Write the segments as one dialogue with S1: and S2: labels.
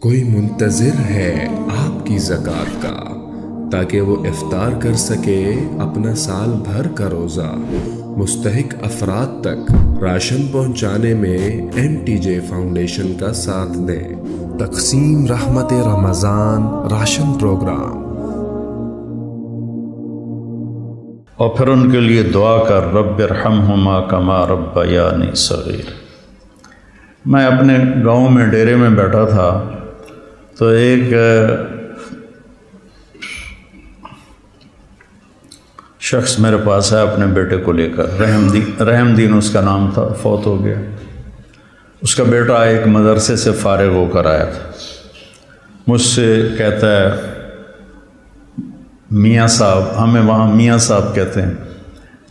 S1: کوئی منتظر ہے آپ کی زکوٰۃ کا تاکہ وہ افطار کر سکے اپنا سال بھر کا روزہ۔ مستحق افراد تک راشن پہنچانے میں MTJ فاؤنڈیشن کا ساتھ دیں۔ تقسیم رحمت رمضان راشن پروگرام۔
S2: اور پھر ان کے لیے دعا کر رب ارحمہما کما ربیانی صغیر۔ میں اپنے گاؤں میں ڈیرے میں بیٹھا تھا تو ایک شخص میرے پاس ہے اپنے بیٹے کو لے کر، رحم دین اس کا نام تھا، فوت ہو گیا۔ اس کا بیٹا ایک مدرسے سے فارغ ہو کر آیا تھا، مجھ سے کہتا ہے میاں صاحب، ہمیں وہاں میاں صاحب کہتے ہیں،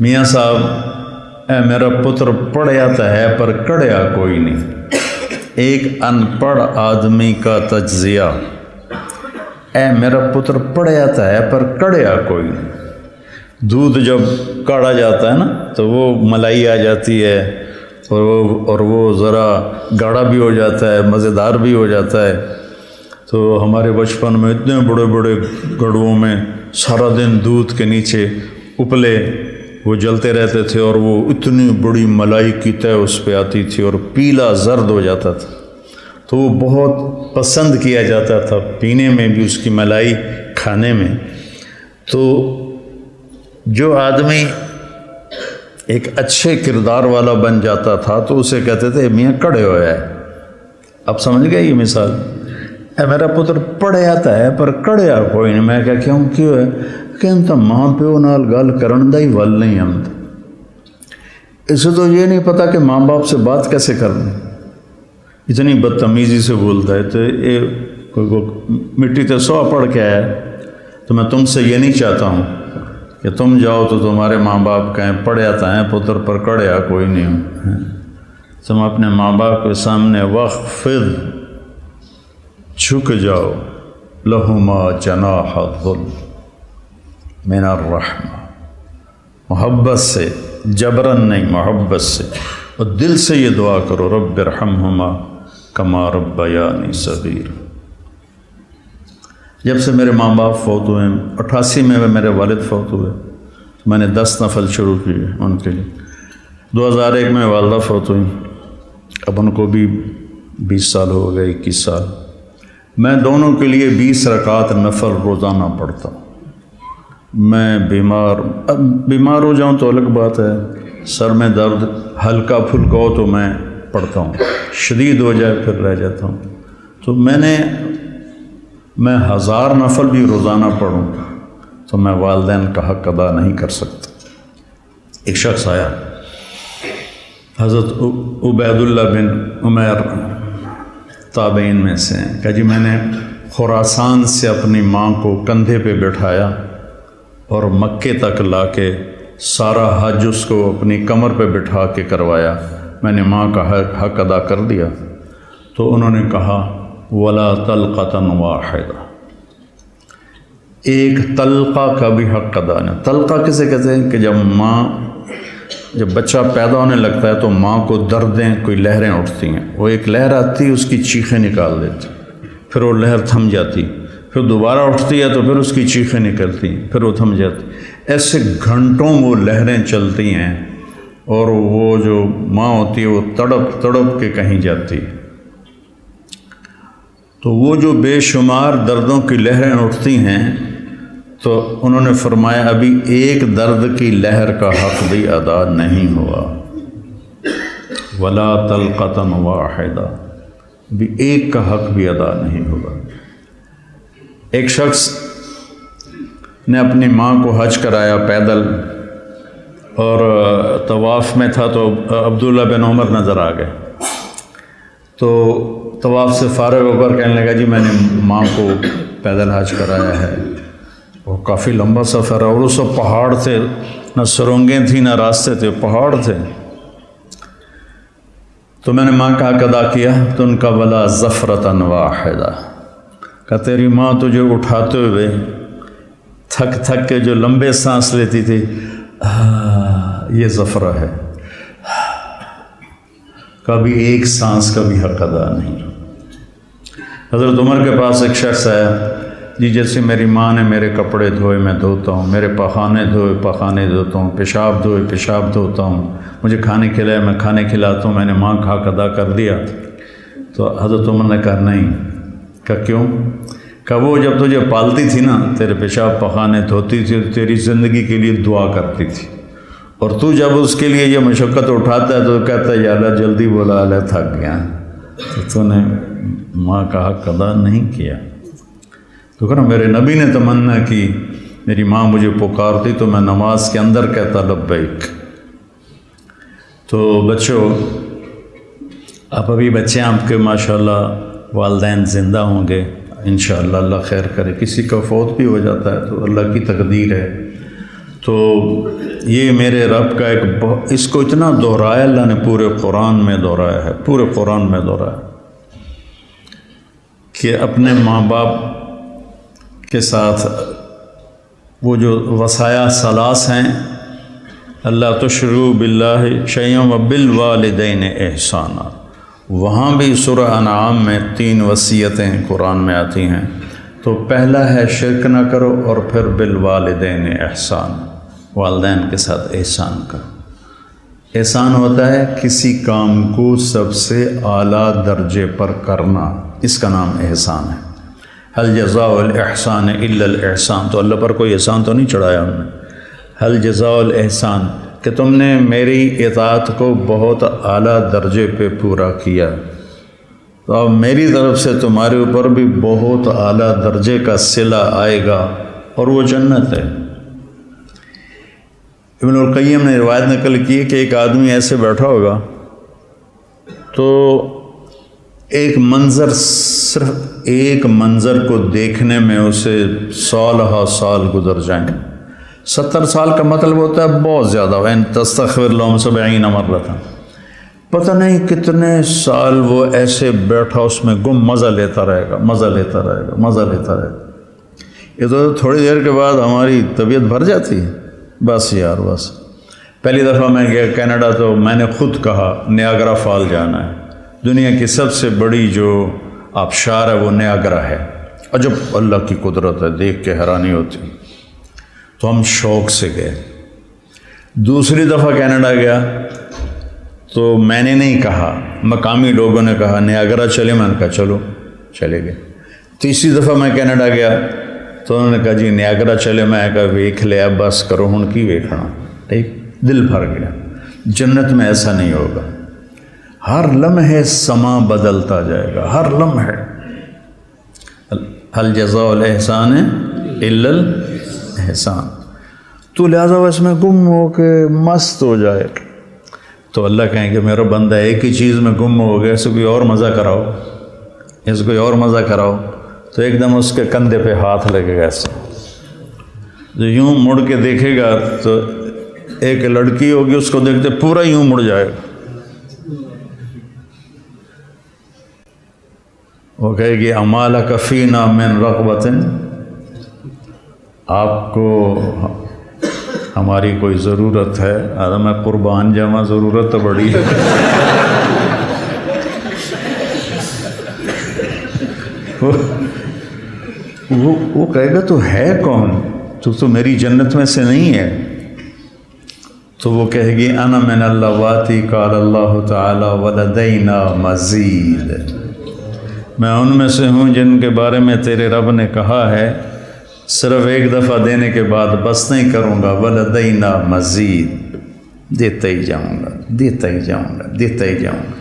S2: میاں صاحب اے میرا پتر پڑھیا تو ہے پر کڑیا کوئی نہیں۔ ایک ان پڑھ آدمی کا تجزیہ، اے میرا پتر پڑھیا تو ہے پر کڑیا کوئی نہیں۔ دودھ جب کاڑا جاتا ہے نا تو وہ ملائی آ جاتی ہے اور وہ ذرا گاڑھا بھی ہو جاتا ہے، مزیدار بھی ہو جاتا ہے۔ تو ہمارے بچپن میں اتنے بڑے بڑے گڑھوں میں سارا دن دودھ کے نیچے اپلے وہ جلتے رہتے تھے اور وہ اتنی بڑی ملائی کی تہ اس پہ آتی تھی اور پیلا زرد ہو جاتا تھا، تو وہ بہت پسند کیا جاتا تھا پینے میں بھی، اس کی ملائی کھانے میں۔ تو جو آدمی ایک اچھے کردار والا بن جاتا تھا تو اسے کہتے تھے میاں کڑے ہویا ہے۔ اب سمجھ گئے یہ مثال؟ اے میرا پتر پڑھے آتا ہے پر کڑیا کوئی نہیں۔ میں کیوں ہے کہ تو ماں پیو نال گل کرن دا ہی ول نہیں آتا، اسے تو یہ نہیں پتا کہ ماں باپ سے بات کیسے کرنی، اتنی بدتمیزی سے بولتا ہے۔ تو یہ مٹی تے سو پڑھ کے آیا، تو میں تم سے یہ نہیں چاہتا ہوں کہ تم جاؤ تو تمہارے ماں باپ کہیں پڑھے آتا ہے پتر پر کڑیا کوئی نہیں ہوں۔ تم اپنے ماں باپ کے سامنے وخفض، جھک جاؤ، لہما جناح الذل من الرحمہ، محبت سے، جبرن نہیں، محبت سے، اور دل سے یہ دعا کرو رب ارحمہما کما ربیانی صغیر۔ جب سے میرے ماں باپ فوت ہوئے، 88 میں میرے والد فوت ہوئے، میں نے 10 نفل شروع کیے ان کے لیے۔ 2001 میں والدہ فوت ہوئی، اب ان کو بھی 20 سال ہو گئے، 21 سال۔ میں دونوں کے لیے 20 رکعت نفل روزانہ پڑھتا ہوں۔ میں بیمار ہو جاؤں تو الگ بات ہے، سر میں درد ہلکا پھلکا ہو تو میں پڑھتا ہوں، شدید ہو جائے پھر رہ جاتا ہوں۔ تو میں 1000 نفل بھی روزانہ پڑھوں تو میں والدین کا حق ادا نہیں کر سکتا۔ ایک شخص آیا، حضرت عبید اللہ بن عمیر تابعین میں سے ہیں، کہ جی میں نے خراسان سے اپنی ماں کو کندھے پہ بٹھایا اور مکے تک لا کے سارا حج اس کو اپنی کمر پہ بٹھا کے کروایا، میں نے ماں کا حق ادا کر دیا۔ تو انہوں نے کہا ولا طلقۃ واحدہ، ایک طلقہ کا بھی حق ادا نہیں۔ طلقہ کسے کہتے ہیں کہ جب بچہ پیدا ہونے لگتا ہے تو ماں کو دردیں، کوئی لہریں اٹھتی ہیں، وہ ایک لہر آتی ہے اس کی چیخیں نکال دیتی، پھر وہ لہر تھم جاتی، پھر دوبارہ اٹھتی ہے تو پھر اس کی چیخیں نکلتی ہیں، پھر وہ تھم جاتی۔ ایسے گھنٹوں وہ لہریں چلتی ہیں اور وہ جو ماں ہوتی ہے وہ تڑپ تڑپ کے کہیں جاتی ہے۔ تو وہ جو بے شمار دردوں کی لہریں اٹھتی ہیں، تو انہوں نے فرمایا ابھی ایک درد کی لہر کا حق بھی ادا نہیں ہوا، ولا طلقۃ واحدہ، بھی ایک کا حق بھی ادا نہیں ہوا۔ ایک شخص نے اپنی ماں کو حج کرایا پیدل، اور طواف میں تھا تو عبداللہ بن عمر نظر آ گئے، تو طواف سے فارغ ہو کر کہنے لگا جی میں نے ماں کو پیدل حج کرایا ہے۔ وہ کافی لمبا سفر ہے اور اس وقت پہاڑ تھے، نہ سرنگیں تھیں نہ راستے تھے، پہاڑ تھے۔ تو میں نے ماں کا حق ادا کیا، تو ان کا ولا زفرۃ واحدہ، کہ تیری ماں تجھے اٹھاتے ہوئے تھک تھک کے جو لمبے سانس لیتی تھی، یہ زفرہ ہے، کبھی ایک سانس کا بھی حق ادا نہیں۔ حضرت عمر کے پاس ایک شخص آیا، جی جیسے میری ماں نے میرے کپڑے دھوئے میں دھوتا ہوں، میرے پخانے دھوئے پخانے دھوتا ہوں، پیشاب دھوئے پیشاب دھوتا ہوں، مجھے کھانے کھلائے میں کھانے کھلاتا ہوں، میں نے ماں کا حق ادا کر دیا۔ تو حضرت عمر نے کہا نہیں۔ کہا کیوں؟ کہا وہ جب تجھے پالتی تھی نا، تیرے پیشاب پخانے دھوتی تھی، تیری زندگی کے لیے دعا کرتی تھی، اور تو جب اس کے لیے یہ مشقت اٹھاتا ہے تو کہتا ہے یا اللہ جلدی بولا، اللہ تھک گیا، تو نے ماں کا حق ادا نہیں کیا۔ تو کہنا میرے نبی نے تمنا کی، میری ماں مجھے پکارتی تو میں نماز کے اندر کہتا لبیک۔ تو بچوں، آپ ابھی بچے آپ کے ماشاءاللہ والدین زندہ ہوں گے انشاءاللہ، اللہ خیر کرے، کسی کا فوت بھی ہو جاتا ہے تو اللہ کی تقدیر ہے۔ تو یہ میرے رب کا اس کو اتنا دہرایا اللہ نے، پورے قرآن میں دہرایا ہے، پورے قرآن میں دہرایا کہ اپنے ماں باپ کے ساتھ وہ جو وصایا ثلاث ہیں، اللہ تشرکوا باللہ شیئا وبالوالدین احسانا، وہاں بھی سورہ انعام میں 3 وصیتیں قرآن میں آتی ہیں۔ تو پہلا ہے شرک نہ کرو، اور پھر بالوالدین احسان، والدین کے ساتھ احسان کرو۔ احسان ہوتا ہے کسی کام کو سب سے اعلیٰ درجے پر کرنا، اس کا نام احسان ہے۔ هل جزاء الاحسان الا الاحسان، تو اللہ پر کوئی احسان تو نہیں چڑھایا ہم نے۔ هل جزاء الاحسان کہ تم نے میری اطاعت کو بہت اعلیٰ درجے پہ پورا کیا، تو اب میری طرف سے تمہارے اوپر بھی بہت اعلیٰ درجے کا صلہ آئے گا، اور وہ جنت ہے۔ ابن القیم نے روایت نقل کی کہ ایک آدمی ایسے بیٹھا ہوگا تو ایک منظر، صرف ایک منظر کو دیکھنے میں اسے سالہ سال گزر جائیں۔ 70 سال کا مطلب ہوتا ہے بہت زیادہ، وَإِن تَسْتَغْفِرْ لَهُمْ 70 مَرَّةً، پتہ نہیں کتنے سال وہ ایسے بیٹھا اس میں گم مزہ لیتا رہے گا، مزہ لیتا رہے گا، مزہ لیتا رہے گا۔ یہ تو تھوڑی دیر کے بعد ہماری طبیعت بھر جاتی ہے، بس یار بس۔ پہلی دفعہ میں گیا کینیڈا تو میں نے خود کہا نیاگرا فال جانا ہے، دنیا کی سب سے بڑی جو آبشار ہے وہ نیاگرا ہے، عجب اللہ کی قدرت ہے، دیکھ کے حیرانی ہوتی۔ تو ہم شوق سے گئے۔ دوسری دفعہ کینیڈا گیا تو میں نے نہیں کہا، مقامی لوگوں نے کہا نیاگرا چلے، میں نے کہا چلو، چلے گئے۔ تیسری دفعہ میں کینیڈا گیا تو انہوں نے کہا جی نیاگرا چلے، میں کہا ویکھ لیا، بس کرو ہن کی ویکھنا، ٹھیک، دل بھر گیا۔ جنت میں ایسا نہیں ہوگا، ہر لمحے سما بدلتا جائے گا، ہر لمحے۔ هل جزاء الاحسان الا الاحسان، تو لہذا اس میں گم ہو کے مست ہو جائے تو اللہ کہیں گے میرا بندہ ایک ہی چیز میں گم ہو گیا، اسے کوئی اور مزہ کراؤ، اسے کوئی اور مزہ کراؤ، تو ایک دم اس کے کندھے پہ ہاتھ لگے گا ایسا، جو یوں مڑ کے دیکھے گا تو ایک لڑکی ہوگی اس کو دیکھتے پورا یوں مڑ جائے گا، وہ کہے گی امالک فینا من رغبت، آپ کو ہماری کوئی ضرورت ہے؟ میں قربان جاواں، ضرورت تو بڑی ہے۔ وہ کہے گا تو ہے کون، تو میری جنت میں سے نہیں ہے؟ تو وہ کہے گی انا من اللواتی قال اللہ تعالی ولدینا مزید، میں ان میں سے ہوں جن کے بارے میں تیرے رب نے کہا ہے صرف ایک دفعہ دینے کے بعد بس نہیں کروں گا، ولدینا مزید، دیتا ہی جاؤں گا، دیتا ہی جاؤں گا، دیتا ہی جاؤں گا۔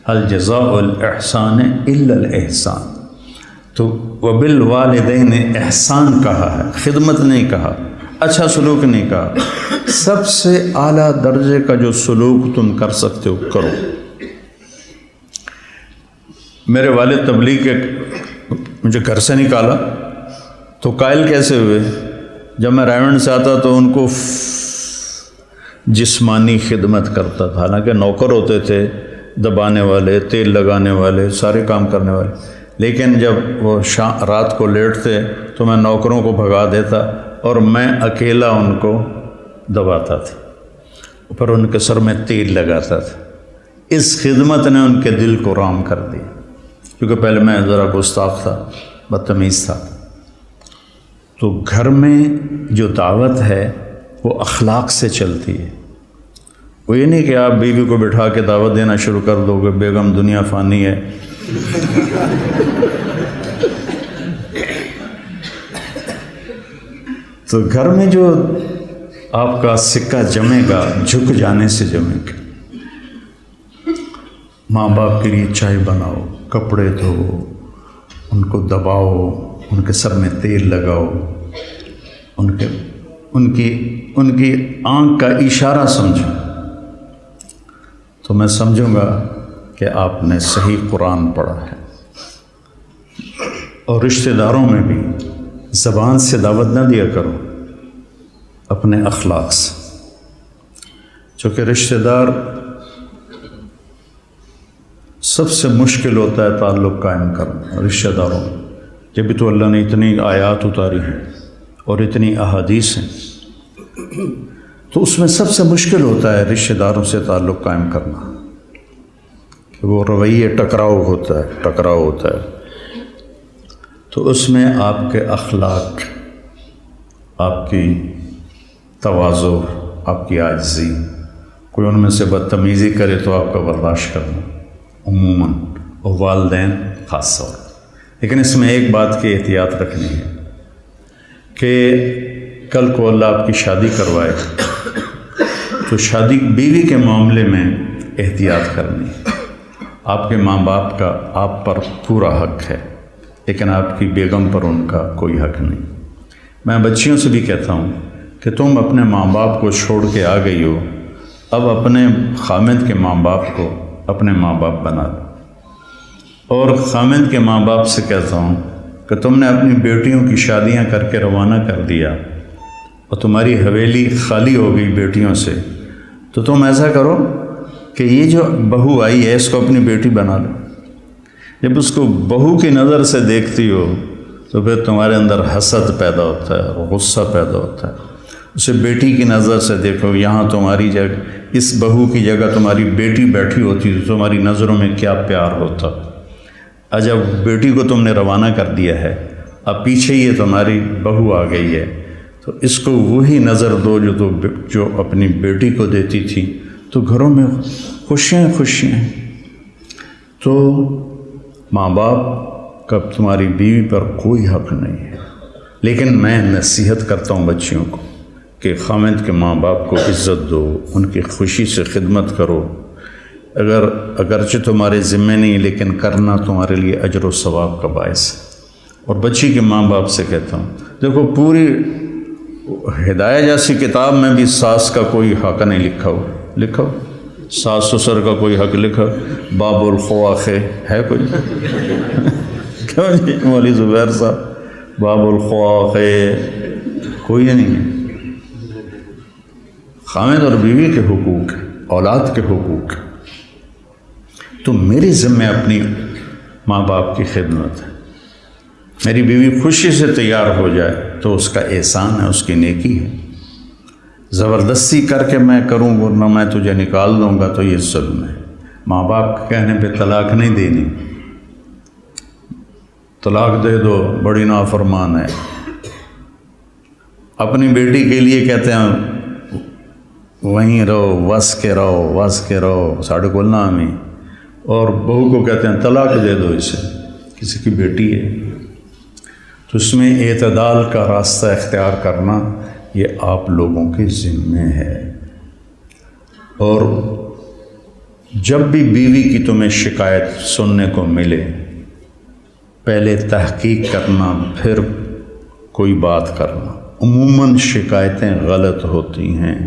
S2: هل جزاء الاحسان الا الاحسان، تو وبالوالدین احسان کہا ہے، خدمت نہیں کہا، اچھا سلوک نہیں کہا، سب سے اعلیٰ درجے کا جو سلوک تم کر سکتے ہو کرو۔ میرے والد تبلیغ کے مجھے گھر سے نکالا تو قائل کیسے ہوئے؟ جب میں رائمنڈ سے آتا تو ان کو جسمانی خدمت کرتا تھا، حالانکہ نوکر ہوتے تھے، دبانے والے، تیل لگانے والے، سارے کام کرنے والے، لیکن جب وہ رات کو لیٹتے تو میں نوکروں کو بھگا دیتا اور میں اکیلا ان کو دباتا تھا، پھر ان کے سر میں تیل لگاتا تھا۔ اس خدمت نے ان کے دل کو رام کر دیا، کیونکہ پہلے میں ذرا گستاخ تھا، بدتمیز تھا. تو گھر میں جو دعوت ہے وہ اخلاق سے چلتی ہے. وہ یہ نہیں کہ آپ بیوی کو بٹھا کے دعوت دینا شروع کر دو کہ بیگم دنیا فانی ہے. تو گھر میں جو آپ کا سکہ جمے گا جھک جانے سے جمے گا. ماں باپ کے لیے چائے بناؤ، کپڑے دھو، ان کو دباؤ، ان کے سر میں تیل لگاؤ، ان کی آنکھ کا اشارہ سمجھو، تو میں سمجھوں گا کہ آپ نے صحیح قرآن پڑھا ہے. اور رشتہ داروں میں بھی زبان سے دعوت نہ دیا کرو، اپنے اخلاق سے. چونکہ رشتہ دار سب سے مشکل ہوتا ہے تعلق قائم کرنا رشتہ داروں میں. جب تو اللہ نے اتنی آیات اتاری ہیں اور اتنی احادیث ہیں، تو اس میں سب سے مشکل ہوتا ہے رشتہ داروں سے تعلق قائم کرنا، کہ وہ رویے ٹکراؤ ہوتا ہے. تو اس میں آپ کے اخلاق، آپ کی تواضع، آپ کی عاجزی، کوئی ان میں سے بدتمیزی کرے تو آپ کا برداشت کرنا عموماً، اور والدین خاص طور. لیکن اس میں ایک بات کی احتیاط رکھنی ہے کہ کل کو اللہ آپ کی شادی کروائے تو شادی بیوی کے معاملے میں احتیاط کرنی ہے. آپ کے ماں باپ کا آپ پر پورا حق ہے، لیکن آپ کی بیگم پر ان کا کوئی حق نہیں. میں بچیوں سے بھی کہتا ہوں کہ تم اپنے ماں باپ کو چھوڑ کے آ گئی ہو، اب اپنے خامد کے ماں باپ کو اپنے ماں باپ بنا دو. اور خامد کے ماں باپ سے کہتا ہوں کہ تم نے اپنی بیٹیوں کی شادیاں کر کے روانہ کر دیا اور تمہاری حویلی خالی ہو گئی بیٹیوں سے، تو تم ایسا کرو کہ یہ جو بہو آئی ہے اس کو اپنی بیٹی بنا لو. جب اس کو بہو کی نظر سے دیکھتی ہو تو پھر تمہارے اندر حسد پیدا ہوتا ہے، غصہ پیدا ہوتا ہے. اسے بیٹی کی نظر سے دیکھو، یہاں تمہاری جگہ، اس بہو کی جگہ تمہاری بیٹی بیٹھی ہوتی تو تمہاری نظروں میں کیا پیار ہوتا. جب بیٹی کو تم نے روانہ کر دیا ہے، اب پیچھے یہ تمہاری بہو آ گئی ہے، تو اس کو وہی نظر دو جو اپنی بیٹی کو دیتی تھی، تو گھروں میں خوشیاں. تو ماں باپ کا تمہاری بیوی پر کوئی حق نہیں ہے. لیکن میں نصیحت کرتا ہوں بچیوں کو کہ خامد کے ماں باپ کو عزت دو، ان کی خوشی سے خدمت کرو. اگرچہ تمہارے ذمے نہیں، لیکن کرنا تمہارے لیے اجر و ثواب کا باعث ہے. اور بچی کے ماں باپ سے کہتا ہوں، دیکھو پوری ہدایہ جیسی کتاب میں بھی ساس کا کوئی حق نہیں لکھا ہو. ساس سسر کا کوئی حق لکھا، باب الخواخ ہے کوئی؟ کیوں جی مولوی زبیر صاحب، باب الخواخ کوئی نہیں ہے. خامد اور بیوی کے حقوق، اولاد کے حقوق. تو میری ذمہ اپنی ماں باپ کی خدمت ہے. میری بیوی خوشی سے تیار ہو جائے تو اس کا احسان ہے، اس کی نیکی ہے. زبردستی کر کے میں کروں ورنہ میں تجھے نکال دوں گا تو یہ ظلم ہے. ماں باپ کے کہنے پہ طلاق نہیں دینی. طلاق دے دو، بڑی نافرمان ہے. اپنی بیٹی کے لیے کہتے ہیں وہیں رہو، وس کے رہو ساڑھے کو نام ہی. اور بہو کو کہتے ہیں طلاق دے دو اسے، کسی کی بیٹی ہے. تو اس میں اعتدال کا راستہ اختیار کرنا یہ آپ لوگوں کے ذمے ہے. اور جب بھی بیوی کی تمہیں شکایت سننے کو ملے، پہلے تحقیق کرنا، پھر کوئی بات کرنا. عموماً شکایتیں غلط ہوتی ہیں.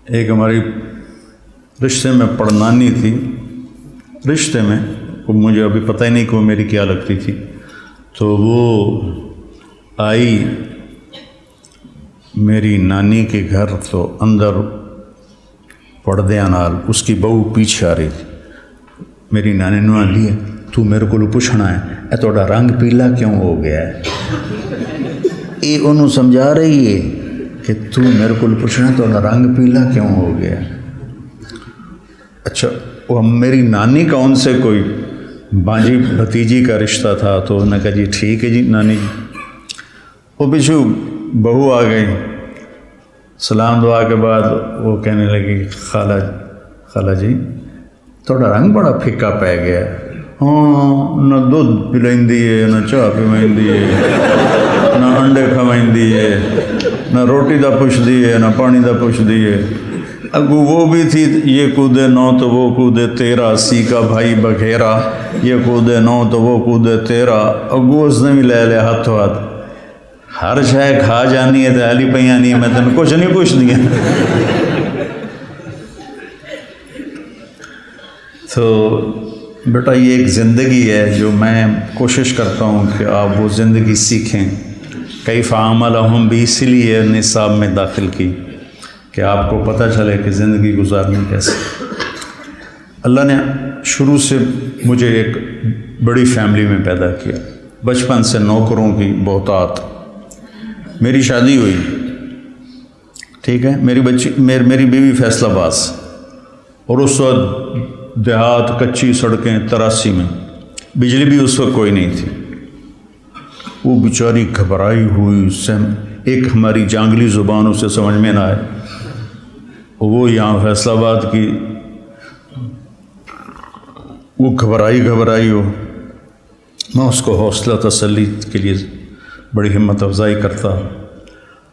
S2: ایک ہماری رشتے میں پڑنانی تھی، رشتے میں مجھے ابھی پتہ ہی نہیں کہ وہ میری کیا لگتی تھی. تو وہ آئی میری نانی کے گھر، تو اندر پردے نال اس کی بہو پیچھے آ رہی تھی. میری نانی نے آندی ہے تو میرے کو پوچھنا ہے اے تھوڑا رنگ پیلا کیوں ہو گیا ہے. یہ انہوں سمجھا رہی ہے کہ تو میرے کو پوچھنا تھوڑا رنگ پیلا کیوں ہو گیا. اچھا وہ میری نانی کا ان سے کوئی بانجی بھتیجی کا رشتہ تھا، تو انہوں نے کہا جی ٹھیک ہے جی نانی جی۔ وہ پچھو بہو آ گئی، سلام دعا کے بعد وہ کہنے لگی خالہ جی تھوڑا رنگ بڑا پھکا پی گیا، ہاں نہ دودھ پلائندی ہے، نہ چاہ پیوائندی ہے، نہ انڈے کھوائندی ہے، نہ روٹی دا پوچھدی ہے، نہ پانی دا پوچھدی ہے۔ اگو وہ بھی تھی یہ کودے نو تو وہ کودے تیرا، سی کا بھائی بگھیرا، یہ کودے نو تو وہ کودے تیرا۔ اگو اس نے بھی لے لیا ہاتھوں ہاتھ، ہر شے کھا جانی ہے تو ہلی پہ آنی ہے، میں تین کچھ نہیں پوچھ دیا۔ تو بیٹا یہ ایک زندگی ہے جو میں کوشش کرتا ہوں کہ آپ وہ زندگی سیکھیں۔ کیف عاملہم بھی اسی لیے نصاب میں داخل کی کہ آپ کو پتہ چلے کہ زندگی گزارنی کیسے۔ اللہ نے شروع سے مجھے ایک بڑی فیملی میں پیدا کیا، بچپن سے نوکروں کی بہتات۔ میری شادی ہوئی، ٹھیک ہے، میری بیوی فیصل آباد، اور اس وقت دیہات کچی سڑکیں 83 میں، بجلی بھی اس وقت کوئی نہیں تھی۔ وہ بیچاری گھبرائی ہوئی، ایک ہماری جانگلی زبان اسے سمجھ میں نہ آئے، وہ یہاں فیصل آباد کی، وہ گھبرائی ہو۔ میں اس کو حوصلہ تسلی کے لیے بڑی ہمت افزائی کرتا،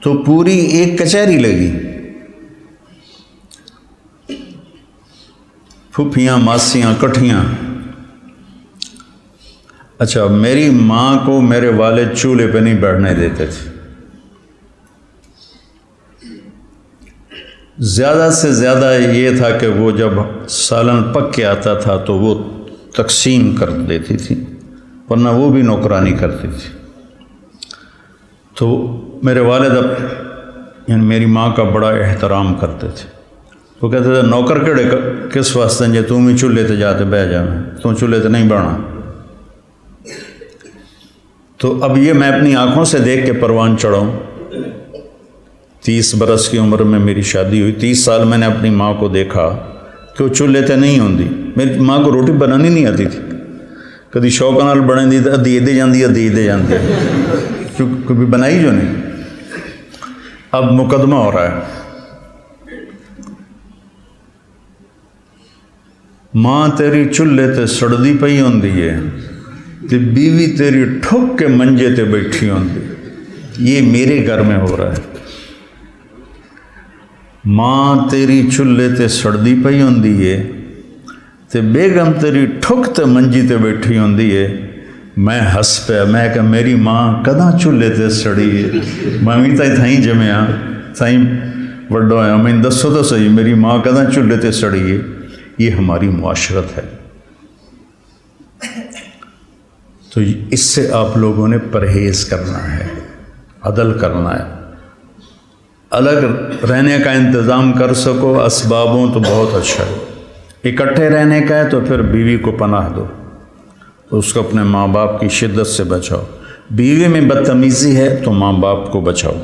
S2: تو پوری ایک کچہری لگی، پھوپھیاں ماسیاں کٹھیاں۔ اچھا، میری ماں کو میرے والد چولہے پہ نہیں بیٹھنے دیتے تھے، زیادہ سے زیادہ یہ تھا کہ وہ جب سالن پک کے آتا تھا تو وہ تقسیم کر دیتی تھی، ورنہ وہ بھی نوکرانی کرتی تھی۔ تو میرے والد یعنی میری ماں کا بڑا احترام کرتے تھے۔ وہ کہتے تھے نوکر کیڑے کس واسطے جے تم ہی چولہے تے جاتے بہ جانا، تم چولہے تے نہیں بہنا۔ تو اب یہ میں اپنی آنکھوں سے دیکھ کے پروان چڑھاؤں۔ 30 برس کی عمر میں میری شادی ہوئی، 30 سال میں نے اپنی ماں کو دیکھا کہ وہ چولہے تے نہیں ہوندی۔ میری ماں کو روٹی بنانی نہیں آتی تھی، کدی شوق نال بنے دی تو ادھی دے جاندی کبھی بنائی جو نہیں۔ اب مقدمہ ہو رہا ہے، ماں تیری چولہے تے سڑدی پئی ہوندی ہے تے بیوی تیری ٹھک کے منجے تے بیٹھی ہوندی۔ یہ میرے گھر میں ہو رہا ہے، ماں تیری چولہے تے سڑدی پئی ہوندی ہے تے بیگم تیری ٹھک تے منجی تے بیٹھی ہوندی ہے۔ میں ہس پیا، میں کہ میری ماں کداں چولہے تے سڑی ہے، میں بھی تھائیں جمیا تھائیں وڈا ہویا، میں دسو تو صحیح میری ماں کداں چولہے تے سڑی ہے۔ یہ ہماری معاشرت ہے، تو اس سے آپ لوگوں نے پرہیز کرنا ہے، عدل کرنا ہے۔ الگ رہنے کا انتظام کر سکو اسبابوں تو بہت اچھا ہے، اکٹھے رہنے کا ہے تو پھر بیوی کو پناہ دو، اس کو اپنے ماں باپ کی شدت سے بچاؤ۔ بیوی میں بدتمیزی ہے تو ماں باپ کو بچاؤ۔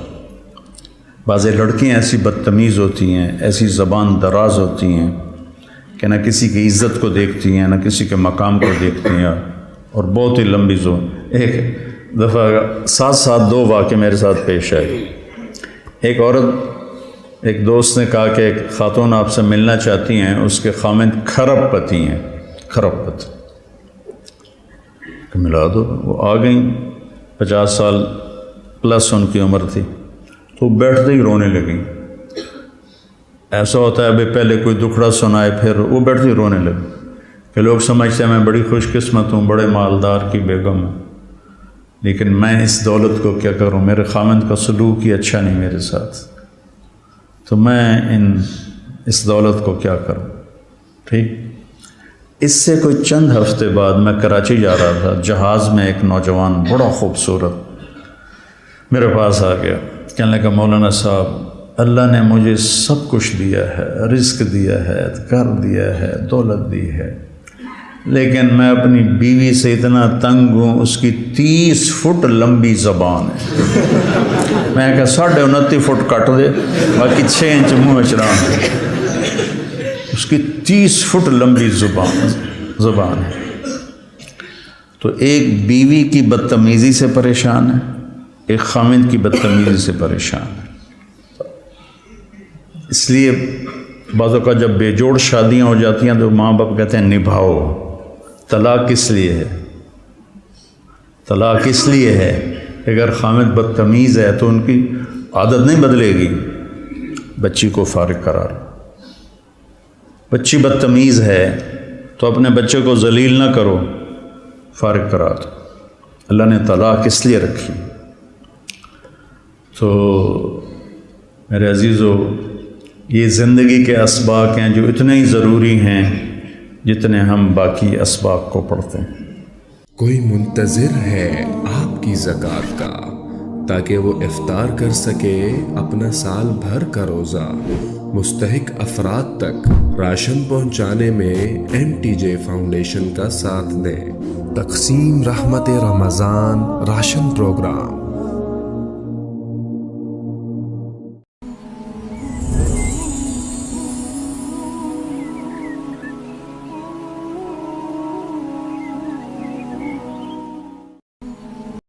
S2: بعض لڑکیاں ایسی بدتمیز ہوتی ہیں، ایسی زبان دراز ہوتی ہیں کہ نہ کسی کی عزت کو دیکھتی ہیں، نہ کسی کے مقام کو دیکھتی ہیں، اور بہت ہی لمبی ایک دفعہ ساتھ 2 واقعے میرے ساتھ پیش آئے۔ ایک عورت، ایک دوست نے کہا کہ ایک خاتون آپ سے ملنا چاہتی ہیں، اس کے خامند کھرب پتی ہیں، کھرب پتی، کہ ملا دو۔ وہ آ گئیں، 50 سال پلس ان کی عمر تھی، تو بیٹھتے ہی رونے لگیں۔ ایسا ہوتا ہے ابھی پہلے کوئی دکھڑا سنائے پھر وہ بیٹھتے ہی رونے لگے کہ لوگ سمجھتے ہیں میں بڑی خوش قسمت ہوں، بڑے مالدار کی بیگم ہوں، لیکن میں اس دولت کو کیا کروں، میرے خامند کا سلوک ہی اچھا نہیں میرے ساتھ، تو میں اس دولت کو کیا کروں۔ ٹھیک، اس سے کوئی چند ہفتے بعد میں کراچی جا رہا تھا، جہاز میں ایک نوجوان بڑا خوبصورت میرے پاس آ گیا، کہنے لگا مولانا صاحب اللہ نے مجھے سب کچھ دیا ہے، رزق دیا ہے، گھر دیا ہے، دولت دی ہے، لیکن میں اپنی بیوی سے اتنا تنگ ہوں، اس کی 30 فٹ لمبی زبان ہے۔ میں کہا 29.5 فٹ کٹ دے، باقی 6 انچ منہ چڑھا۔ اس کی 30 فٹ لمبی زبان ہے. تو ایک بیوی کی بدتمیزی سے پریشان ہے، ایک خامند کی بدتمیزی سے پریشان ہے. اس لیے بعض اوقات جب بے جوڑ شادیاں ہو جاتی ہیں تو ماں باپ کہتے ہیں نبھاؤ. طلاق کس لیے ہے؟ طلاق اس لیے ہے اگر خامد بدتمیز ہے تو ان کی عادت نہیں بدلے گی، بچی کو فارغ کرا لو. بچی بدتمیز ہے تو اپنے بچے کو ذلیل نہ کرو، فارغ کرا دو. اللہ نے طلاق اس لیے رکھی. تو میرے عزیزو، یہ زندگی کے اسباق ہیں جو اتنے ہی ضروری ہیں جتنے ہم باقی اسباق کو پڑھتے ہیں.
S1: کوئی منتظر ہے آپ کی زکوٰۃ کا تاکہ وہ افطار کر سکے اپنا سال بھر کا روزہ. مستحق افراد تک راشن پہنچانے میں MTJ فاؤنڈیشن کا ساتھ دیں. تقسیم رحمت رمضان راشن پروگرام